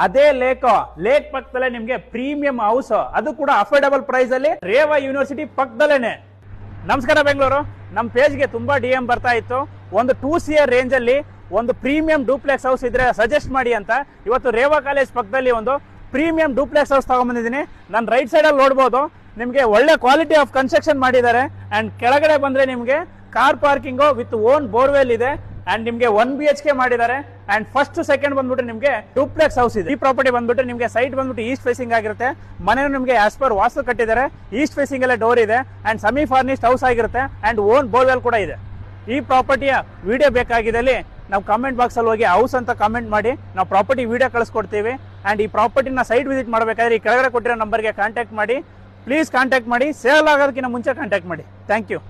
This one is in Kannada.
ಅದೇ ಲೇಕ್ ಪಕ್ಕದಲ್ಲೇ ನಿಮ್ಗೆ ಪ್ರೀಮಿಯಂ ಹೌಸ್, ಅದು ಕೂಡ ಅಫೋರ್ಡಬಲ್ ಪ್ರೈಸ್ ಅಲ್ಲಿ ರೇವಾ ಯೂನಿವರ್ಸಿಟಿ ಪಕ್ಕದಲ್ಲೇನೆ. ನಮಸ್ಕಾರ ಬೆಂಗಳೂರು. ನಮ್ಮ ಪೇಜ್ಗೆ ತುಂಬಾ DM ಬರ್ತಾ ಇತ್ತು, ಒಂದು 2 CR ರೇಂಜ್ ಅಲ್ಲಿ ಒಂದು ಪ್ರೀಮಿಯಂ ಡೂಪ್ಲೆಕ್ಸ್ ಹೌಸ್ ಇದ್ರೆ ಸಜೆಸ್ಟ್ ಮಾಡಿ ಅಂತ. ಇವತ್ತು ರೇವಾ ಕಾಲೇಜ್ ಪಕ್ಕದಲ್ಲಿ ಒಂದು ಪ್ರೀಮಿಯಂ ಡೂಪ್ಲೆಕ್ಸ್ ಹೌಸ್ ತಗೊಂಡ್ಬಂದಿದ್ದೀನಿ. ನಾನು ರೈಟ್ ಸೈಡ್ ಅಲ್ಲಿ ನೋಡಬಹುದು, ನಿಮ್ಗೆ ಒಳ್ಳೆ ಕ್ವಾಲಿಟಿ ಆಫ್ ಕನ್ಸ್ಟ್ರಕ್ಷನ್ ಮಾಡಿದ್ದಾರೆ. ಅಂಡ್ ಕೆಳಗಡೆ ಬಂದ್ರೆ ನಿಮ್ಗೆ car parking with own borewell ಇದೆ. ಅಂಡ್ ನಿಮ್ಗೆ 1 BHK ಮಾಡಿದ್ದಾರೆ. ಅಂಡ್ ಫಸ್ಟ್ ಸೆಕೆಂಡ್ ಬಂದ್ಬಿಟ್ಟು ನಿಮ್ಗೆ ಡೂಪ್ಲೆಕ್ಸ್ ಹೌಸ್ ಇದೆ. ಈ ಪ್ರಾಪರ್ಟಿ ಬಂದ್ಬಿಟ್ಟು ನಿಮ್ಗೆ ಸೈಟ್ ಬಂದ್ಬಿಟ್ಟು ಈಸ್ಟ್ ಫೇಸಿಂಗ್ ಆಗಿರುತ್ತೆ. ಮನೆ ನಿಮ್ಗೆ ಆಸ್ ಪರ್ ವಾಸ್ತು ಕಟ್ಟಿದ್ದಾರೆ. ಈಸ್ಟ್ ಫೇಸಿಂಗ್ ಅಲ್ಲೇ ಡೋರ್ ಇದೆ. ಅಂಡ್ ಸೆಮಿ ಫರ್ನಿಶ್ಡ್ ಹೌಸ್ ಆಗಿರುತ್ತೆ. ಅಂಡ್ ಓನ್ ಬೋರ್ವೆಲ್ ಕೂಡ ಇದೆ. ಈ ಪ್ರಾಪರ್ಟಿಯ ವಿಡಿಯೋ ಬೇಕಾಗಿದ್ದಲ್ಲಿ ನಾವು ಕಾಮೆಂಟ್ ಬಾಕ್ಸ್ ಅಲ್ಲಿ ಹೋಗಿ ಹೌಸ್ ಅಂತ ಕಾಮೆಂಟ್ ಮಾಡಿ, ನಾವು ಪ್ರಾಪರ್ಟಿ ವಿಡಿಯೋ ಕಳಿಸ್ಕೊಡ್ತೀವಿ. ಅಂಡ್ ಈ ಪ್ರಾಪರ್ಟಿನ ಸೈಟ್ ವಿಸಿಟ್ ಮಾಡಬೇಕಾದ್ರೆ ಈ ಕೆಳಗಡೆ ಕೊಟ್ಟಿರೋ ನಂಬರ್ಗೆ ಕಾಂಟ್ಯಾಕ್ಟ್ ಮಾಡಿ. ಪ್ಲೀಸ್ ಕಾಂಟ್ಯಾಕ್ಟ್ ಮಾಡಿ. ಸೇಲ್ ಆಗೋದಕ್ಕಿಂತ ಮುಂಚೆ ಕಾಂಟ್ಯಾಕ್ಟ್ ಮಾಡಿ. Thank you.